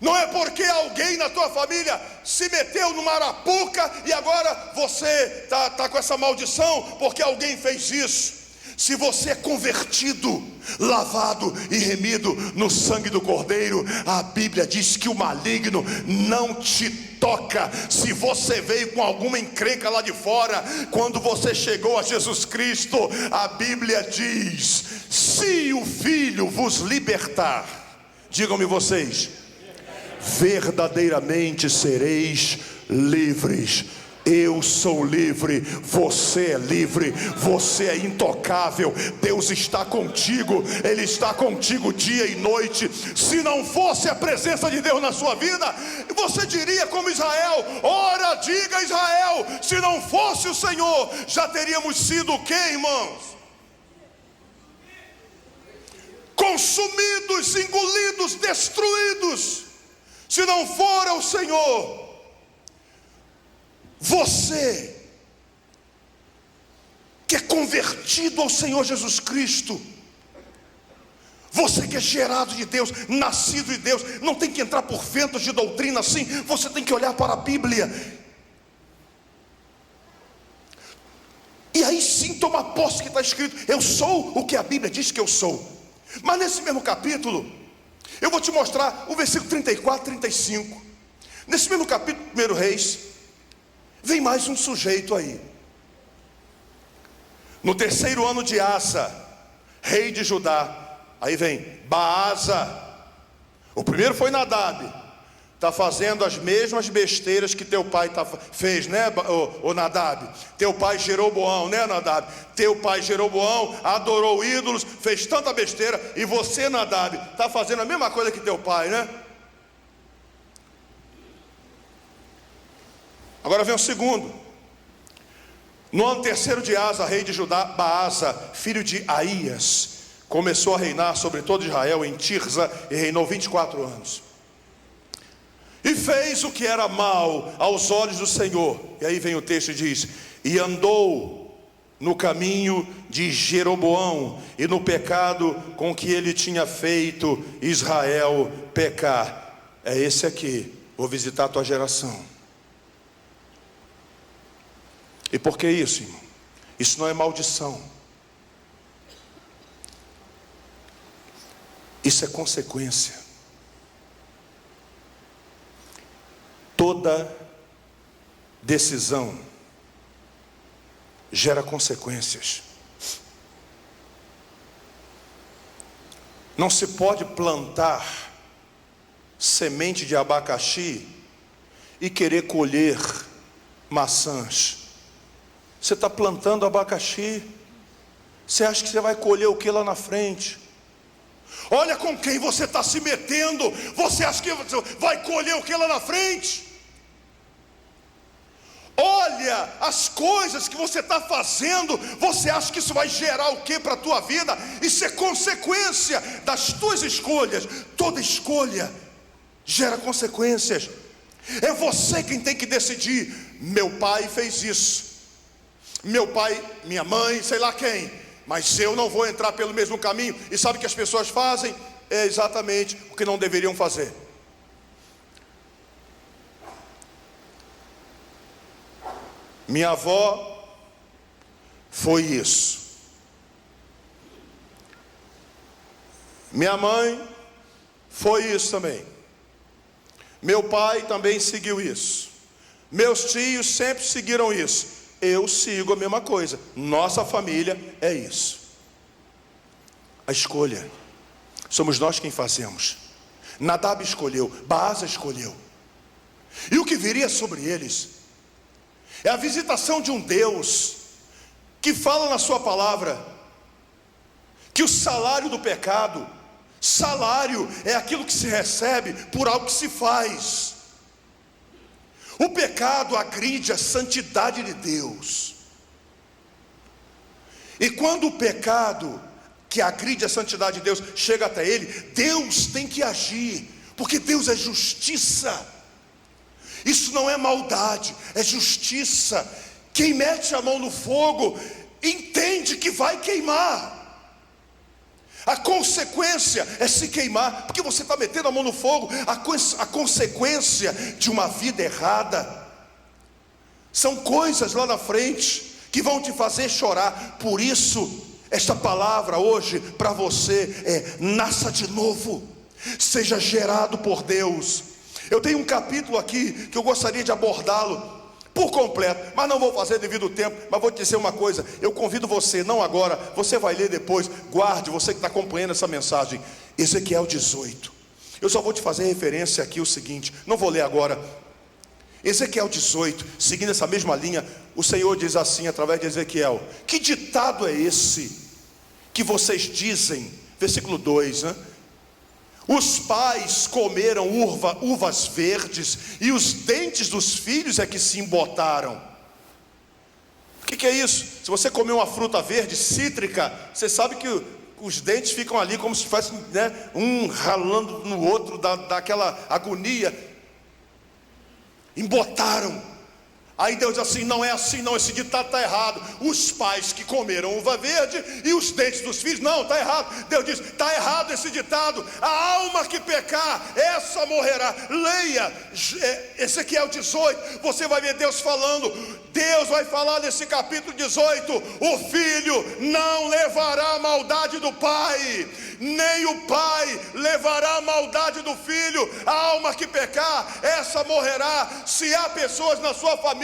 Não é porque alguém na tua família se meteu numa arapuca e agora você está com essa maldição porque alguém fez isso. Se você é convertido, lavado e remido no sangue do Cordeiro, a Bíblia diz que o maligno não te toca. Se você veio com alguma encrenca lá de fora, quando você chegou a Jesus Cristo, a Bíblia diz: se o Filho vos libertar, digam-me vocês, verdadeiramente sereis livres. Eu sou livre, você é livre, você é intocável. Deus está contigo, Ele está contigo dia e noite. Se não fosse a presença de Deus na sua vida, você diria como Israel: ora, diga Israel, se não fosse o Senhor, já teríamos sido o quê, irmãos? Consumidos, engolidos, destruídos. Se não for o Senhor. Você que é convertido ao Senhor Jesus Cristo, você que é gerado de Deus, nascido de Deus, não tem que entrar por ventos de doutrina assim. Você tem que olhar para a Bíblia e aí sim tomar posse que está escrito: eu sou o que a Bíblia diz que eu sou. Mas nesse mesmo capítulo, eu vou te mostrar o versículo 34, 35. Nesse mesmo capítulo, 1 Reis, vem mais um sujeito aí. No terceiro ano de Asa, rei de Judá, aí vem Baasa. O primeiro foi Nadab. Está fazendo as mesmas besteiras que teu pai fez, né, o Nadab? Teu pai Jeroboão, né, Nadab? Teu pai Jeroboão adorou ídolos, fez tanta besteira. E você, Nadab, está fazendo a mesma coisa que teu pai, né? Agora vem o segundo. No ano terceiro de Asa, rei de Judá, Baasa, filho de Aías, começou a reinar sobre todo Israel em Tirza e reinou 24 anos. E fez o que era mal aos olhos do Senhor. E aí vem o texto e diz: e andou no caminho de Jeroboão e no pecado com que ele tinha feito Israel pecar. É esse aqui. Vou visitar a tua geração. E por que isso, irmão? Isso não é maldição. Isso é consequência. Toda decisão gera consequências. Não se pode plantar semente de abacaxi e querer colher maçãs. Você está plantando abacaxi, você acha que você vai colher o que lá na frente? Olha com quem você está se metendo. Você acha que você vai colher o que lá na frente? Olha as coisas que você está fazendo. Você acha que isso vai gerar o que para a tua vida? Isso é consequência das tuas escolhas. Toda escolha gera consequências. É você quem tem que decidir. Meu pai fez isso, meu pai, minha mãe, sei lá quem, mas eu não vou entrar pelo mesmo caminho. E sabe o que as pessoas fazem? É exatamente o que não deveriam fazer. Minha avó foi isso. Minha mãe foi isso também. Meu pai também seguiu isso. Meus tios sempre seguiram isso. Eu sigo a mesma coisa. Nossa família é isso. A escolha somos nós quem fazemos. Nadab escolheu, Baasa escolheu. E o que viria sobre eles é a visitação de um Deus que fala na sua palavra que o salário do pecado, salário é aquilo que se recebe por algo que se faz. O pecado agride a santidade de Deus. E quando o pecado que agride a santidade de Deus chega até ele, Deus tem que agir, porque Deus é justiça. Isso não é maldade, é justiça. Quem mete a mão no fogo entende que vai queimar. A consequência é se queimar, porque você está metendo a mão no fogo. A consequência de uma vida errada são coisas lá na frente que vão te fazer chorar. Por isso, esta palavra hoje para você é: nasça de novo, seja gerado por Deus. Eu tenho um capítulo aqui que eu gostaria de abordá-lo por completo, mas não vou fazer devido ao tempo. Mas vou te dizer uma coisa, eu convido você, não agora, você vai ler depois, guarde, você que está acompanhando essa mensagem, Ezequiel 18. Eu só vou te fazer referência aqui o seguinte, não vou ler agora. Ezequiel 18, seguindo essa mesma linha, o Senhor diz assim através de Ezequiel: que ditado é esse que vocês dizem? Versículo 2, né? Os pais comeram uvas verdes, e os dentes dos filhos é que se embotaram. O que é isso? Se você comer uma fruta verde, cítrica, você sabe que os dentes ficam ali como se fosse, né, um ralando no outro, daquela agonia. Embotaram. Aí Deus diz assim: não é assim não, esse ditado está errado. Os pais que comeram uva verde e os dentes dos filhos, não, está errado. Deus diz: está errado esse ditado. A alma que pecar, essa morrerá. Leia Ezequiel 18, você vai ver Deus falando. Deus vai falar nesse capítulo 18: o filho não levará a maldade do pai, nem o pai levará a maldade do filho. A alma que pecar, essa morrerá. Se há pessoas na sua família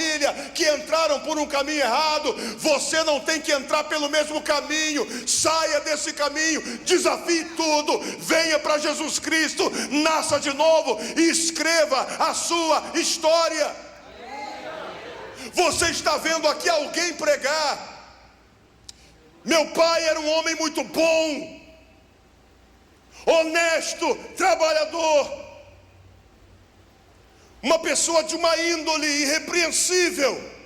que entraram por um caminho errado, você não tem que entrar pelo mesmo caminho. Saia desse caminho, desafie tudo, venha para Jesus Cristo, nasça de novo e escreva a sua história. Você está vendo aqui alguém pregar: meu pai era um homem muito bom, honesto, trabalhador, uma pessoa de uma índole irrepreensível.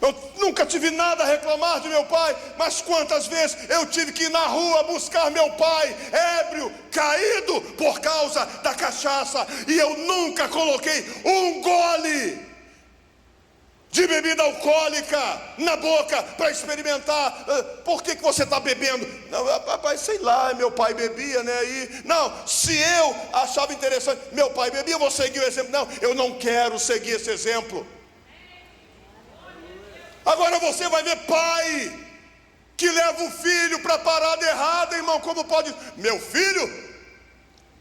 Eu nunca tive nada a reclamar de meu pai, mas quantas vezes eu tive que ir na rua buscar meu pai, ébrio, caído por causa da cachaça, e eu nunca coloquei um gole de bebida alcoólica na boca para experimentar. Por que você está bebendo? Não, papai, sei lá, meu pai bebia, né? E, não, se eu achava interessante, meu pai bebia, eu vou seguir o exemplo. Não, eu não quero seguir esse exemplo. Agora você vai ver pai que leva o filho para a parada errada, irmão. Como pode? Meu filho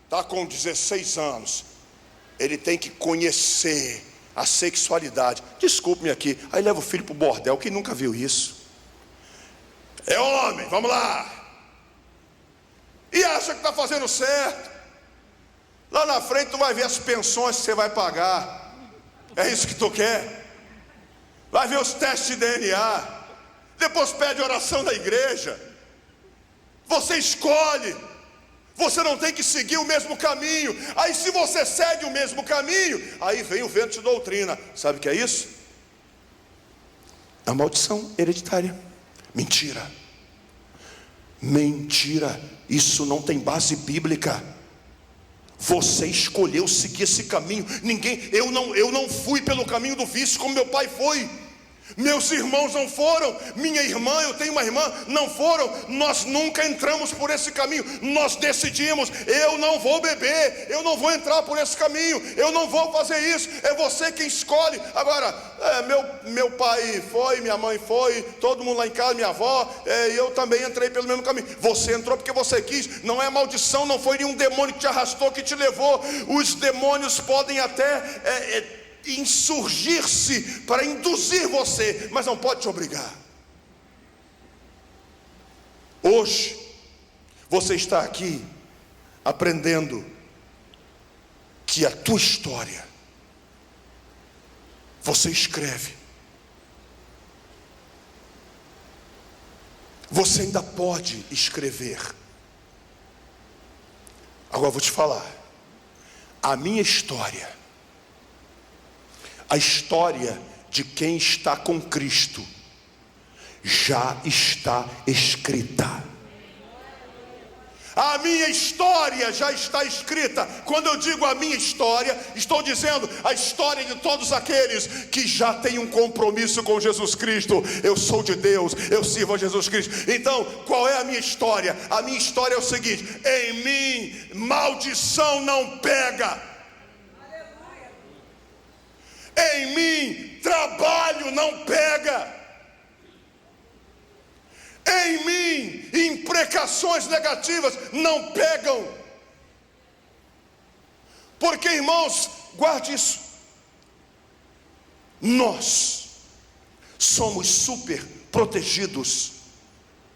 está com 16 anos, ele tem que conhecer a sexualidade. Desculpe-me aqui. Aí leva o filho para o bordel. Quem nunca viu isso? É homem, vamos lá. E acha que está fazendo certo. Lá na frente tu vai ver as pensões que você vai pagar. É isso que tu quer? Vai ver os testes de DNA. Depois pede oração da igreja. Você escolhe. Você não tem que seguir o mesmo caminho. Aí se você segue o mesmo caminho, aí vem o vento de doutrina. Sabe o que é isso? A maldição hereditária. Mentira. Mentira. Isso não tem base bíblica. Você escolheu seguir esse caminho. Eu não fui pelo caminho do vício como meu pai foi. Meus irmãos não foram, minha irmã, eu tenho uma irmã, não foram. Nós nunca entramos por esse caminho. Nós decidimos: eu não vou beber, eu não vou entrar por esse caminho, eu não vou fazer isso. É você quem escolhe. Agora, meu pai foi, minha mãe foi, todo mundo lá em casa, minha avó, eu também entrei pelo mesmo caminho. Você entrou porque você quis. Não é maldição, não foi nenhum demônio que te arrastou, que te levou. Os demônios podem até insurgir-se para induzir você, mas não pode te obrigar. Hoje você está aqui aprendendo que a tua história você escreve. Você ainda pode escrever. Agora eu vou te falar, a minha história, a história de quem está com Cristo, já está escrita. A minha história já está escrita. Quando eu digo a minha história, estou dizendo a história de todos aqueles que já têm um compromisso com Jesus Cristo. Eu sou de Deus, eu sirvo a Jesus Cristo. Então, qual é a minha história? A minha história é o seguinte: em mim maldição não pega. Em mim trabalho não pega. Em mim, imprecações negativas não pegam. Porque, irmãos, guarde isso. Nós somos super protegidos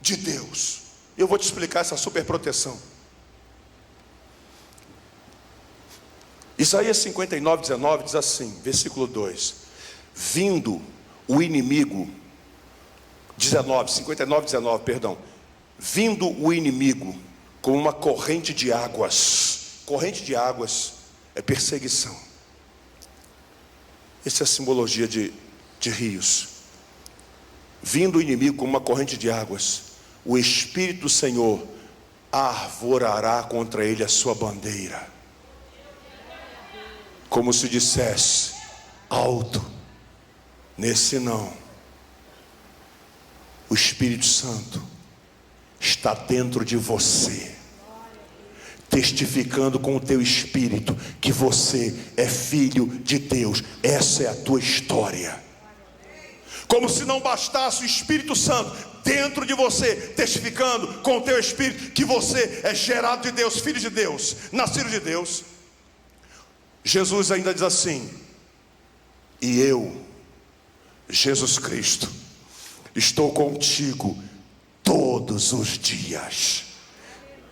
de Deus. Eu vou te explicar essa super proteção. Isaías 59:19 diz assim, versículo 2: vindo o inimigo, 59:19, perdão. Vindo o inimigo como uma corrente de águas. Corrente de águas é perseguição. Essa é a simbologia de rios. Vindo o inimigo como uma corrente de águas, o Espírito do Senhor arvorará contra ele a sua bandeira, como se dissesse: alto, nesse não. O Espírito Santo está dentro de você, testificando com o teu espírito que você é filho de Deus. Essa é a tua história. Como se não bastasse o Espírito Santo dentro de você, testificando com o teu espírito que você é gerado de Deus, filho de Deus, nascido de Deus. Jesus ainda diz assim: e eu, Jesus Cristo, estou contigo todos os dias.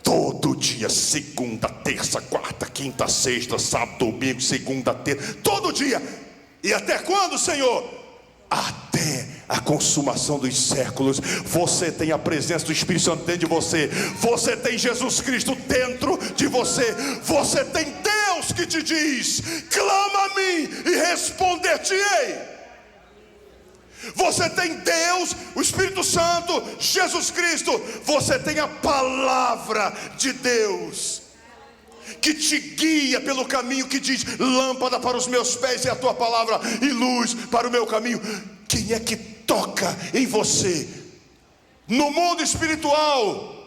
Todo dia, segunda, terça, quarta, quinta, sexta, sábado, domingo, segunda, terça, todo dia. E até quando, Senhor? Até a consumação dos séculos. Você tem a presença do Espírito Santo dentro de você. Você tem Jesus Cristo dentro de você. Você tem Deus que te diz: clama a mim e responder-te-ei. Você tem Deus, o Espírito Santo, Jesus Cristo. Você tem a palavra de Deus que te guia pelo caminho, que diz: lâmpada para os meus pés é a tua palavra e luz para o meu caminho. Quem é que toca em você? No mundo espiritual,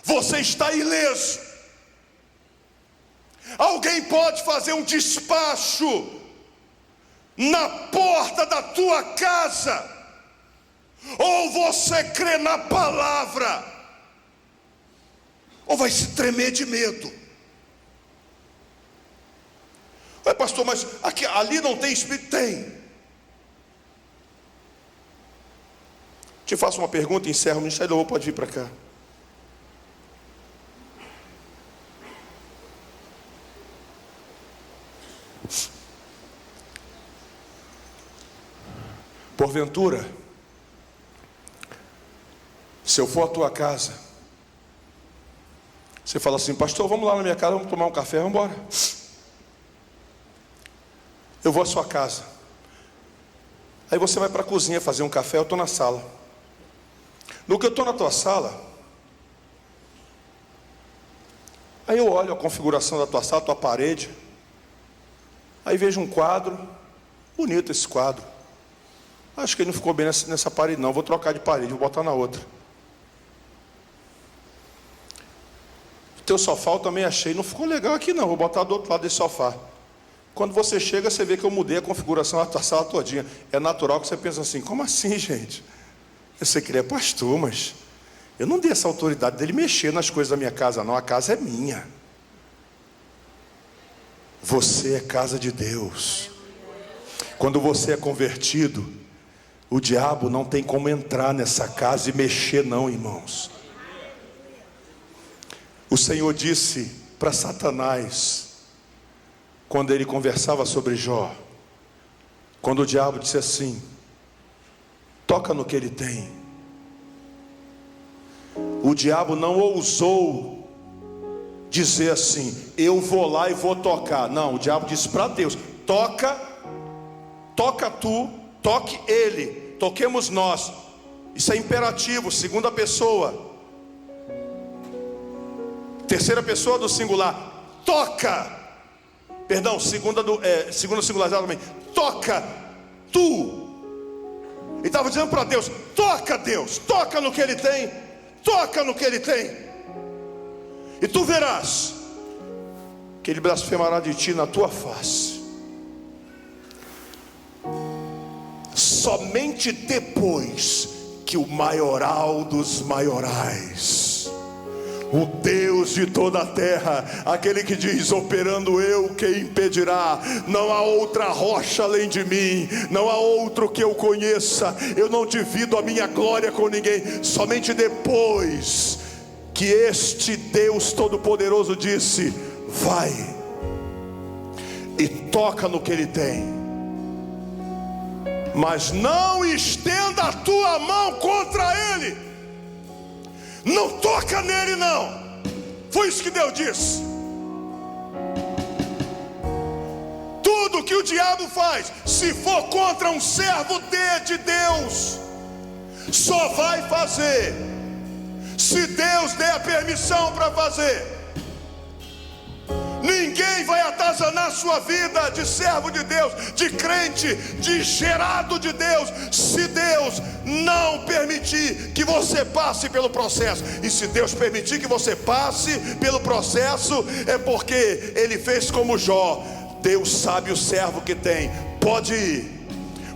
você está ileso. Alguém pode fazer um despacho na porta da tua casa, ou você crê na palavra, ou vai se tremer de medo. Ué, pastor, mas ali não tem espírito? Tem. Te faço uma pergunta e encerro. O Ministério do Louvor pode vir para cá. Porventura, se eu for à tua casa, você fala assim: pastor, vamos lá na minha casa, vamos tomar um café, vamos embora. Eu vou à sua casa. Aí você vai para a cozinha fazer um café, eu estou na sala. No que eu estou na tua sala, aí eu olho a configuração da tua sala, tua parede. Aí vejo um quadro, bonito esse quadro. Acho que ele não ficou bem nessa parede não, vou trocar de parede, vou botar na outra. O teu sofá eu também achei, não ficou legal aqui não, vou botar do outro lado desse sofá. Quando você chega, você vê que eu mudei a configuração da tua sala todinha. É natural que você pense assim: como assim, gente? Eu sei que ele é pastor, mas eu não dei essa autoridade dele mexer nas coisas da minha casa não, a casa é minha. Você é casa de Deus. Quando você é convertido, o diabo não tem como entrar nessa casa e mexer não, irmãos. O Senhor disse para Satanás, quando ele conversava sobre Jó, quando o diabo disse assim: toca no que ele tem. O diabo não ousou dizer assim: eu vou lá e vou tocar. Não, o diabo disse para Deus: toca tu, toque ele, toquemos nós. Isso é imperativo, segunda pessoa. terceira pessoa do singular, toca. Perdão, segunda singularidade também, toca tu. Ele estava dizendo para Deus, toca no que ele tem, toca no que ele tem, e tu verás que ele blasfemará de ti na tua face. Somente depois que o maioral dos maiorais, o Deus de toda a terra, aquele que diz, operando eu, quem impedirá? Não há outra rocha além de mim, não há outro que eu conheça, eu não divido a minha glória com ninguém. Somente depois que este Deus Todo-Poderoso disse, vai e toca no que ele tem, mas não estenda a tua mão contra ele, não toca nele não. Foi isso que Deus disse. Tudo que o diabo faz, se for contra um servo de Deus, só vai fazer se Deus der a permissão para fazer. Ninguém vai atazanar sua vida de servo de Deus, de crente, de gerado de Deus, se Deus não permitir que você passe pelo processo. E se Deus permitir que você passe pelo processo, é porque Ele fez como Jó. Deus sabe o servo que tem, pode ir,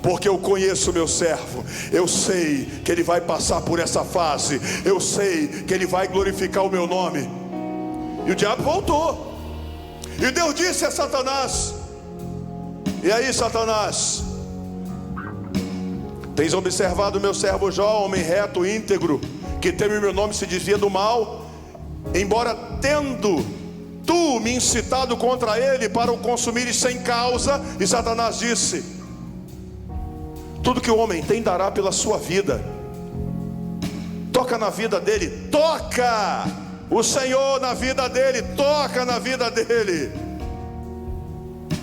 porque eu conheço o meu servo, eu sei que ele vai passar por essa fase, eu sei que ele vai glorificar o meu nome. E o diabo voltou. E Deus disse a Satanás, e aí Satanás, tens observado o meu servo Jó, homem reto, íntegro, que teme o meu nome, se desvia do mal, embora tendo tu me incitado contra ele para o consumires sem causa. E Satanás disse, tudo que o homem tem dará pela sua vida. Toca na vida dele, toca o Senhor na vida dele, toca na vida dele.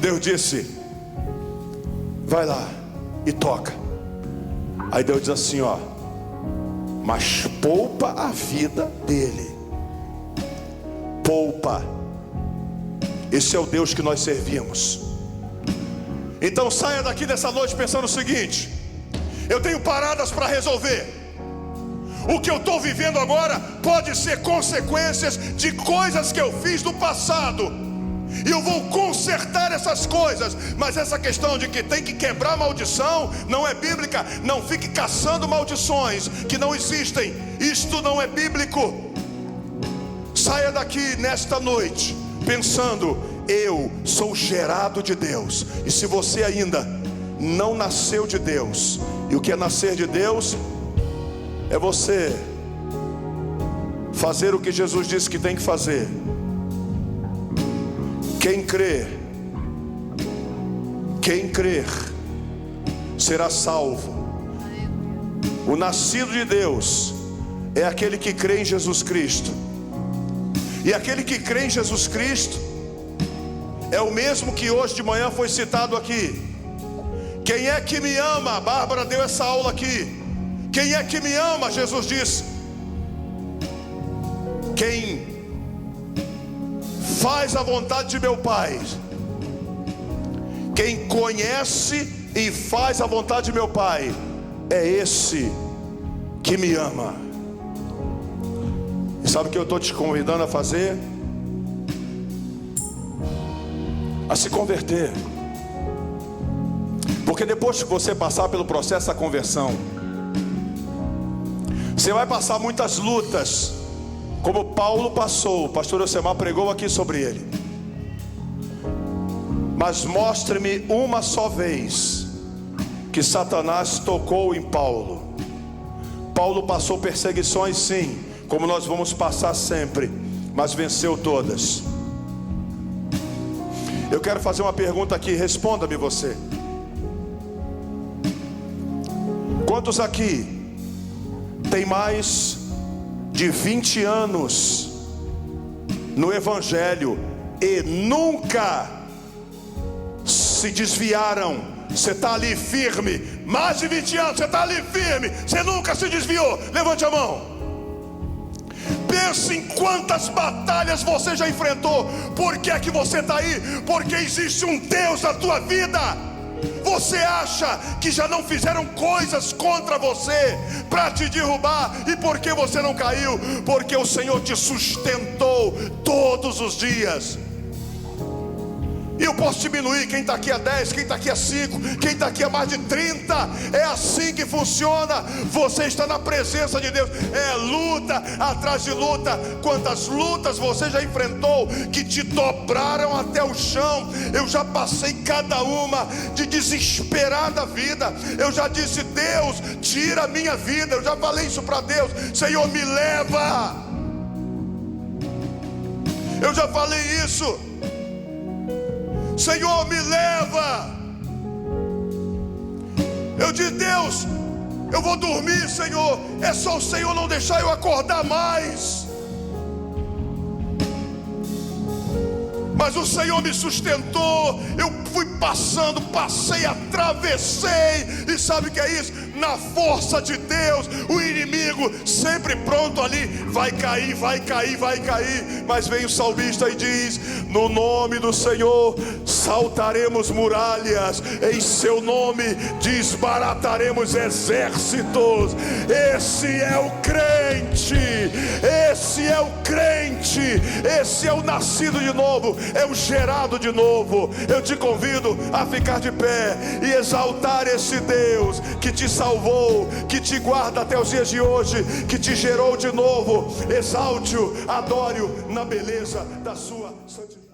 Deus disse, vai lá e toca. Aí Deus diz assim, ó, mas poupa a vida dele, poupa. Esse é o Deus que nós servimos. Então saia daqui dessa noite pensando o seguinte: eu tenho paradas para resolver. O que eu estou vivendo agora pode ser consequências de coisas que eu fiz no passado, e eu vou consertar essas coisas. Mas essa questão de que tem que quebrar maldição não é bíblica. Não fique caçando maldições que não existem. Isto não é bíblico. Saia daqui nesta noite pensando, eu sou gerado de Deus. E se você ainda não nasceu de Deus, e o que é nascer de Deus é você fazer o que Jesus disse que tem que fazer. Quem crer será salvo. O nascido de Deus é aquele que crê em Jesus Cristo. E aquele que crê em Jesus Cristo é o mesmo que hoje de manhã foi citado aqui. Quem é que me ama? A Bárbara deu essa aula aqui. Quem é que me ama? Jesus disse, quem faz a vontade de meu Pai, quem conhece e faz a vontade de meu Pai, é esse que me ama. E sabe o que eu estou te convidando a fazer? A se converter. Porque depois que você passar pelo processo da conversão, você vai passar muitas lutas, como Paulo passou. O pastor Yosemar pregou aqui sobre ele. Mas mostre-me uma só vez que Satanás tocou em Paulo. Paulo passou perseguições, sim, como nós vamos passar sempre, mas venceu todas. Eu quero fazer uma pergunta aqui, responda-me você. Quantos aqui tem mais de 20 anos no Evangelho e nunca se desviaram? Você está ali firme, mais de 20 anos, você está ali firme, você nunca se desviou. Levante a mão. Pense em quantas batalhas você já enfrentou. Por que é que você está aí? Porque existe um Deus na tua vida. Você acha que já não fizeram coisas contra você para te derrubar? E por que você não caiu? Porque o Senhor te sustentou todos os dias. E eu posso diminuir quem está aqui a 10, quem está aqui a 5, quem está aqui a mais de 30. É assim que funciona. Você está na presença de Deus. É luta atrás de luta. Quantas lutas você já enfrentou que te dobraram até o chão? Eu já passei cada uma de desesperar da vida. Eu já disse: Deus, tira a minha vida. Eu já falei isso para Deus: Senhor, me leva. Eu já falei isso: Senhor, me leva. Eu disse: Deus, eu vou dormir, Senhor. É só o Senhor não deixar eu acordar mais. Mas o Senhor me sustentou. Eu fui passando, passei, atravessei. E sabe o que é isso? Na força de Deus, o inimigo sempre pronto ali: vai cair, vai cair, vai cair. Mas vem o salmista e diz: no nome do Senhor saltaremos muralhas, em seu nome desbarataremos exércitos. Esse é o crente, esse é o crente, esse é o nascido de novo, é o gerado de novo. Eu te convido a ficar de pé e exaltar esse Deus que te salvou, que te guarda até os dias de hoje, que te gerou de novo. Exalte-o, adore-o na beleza da sua santidade.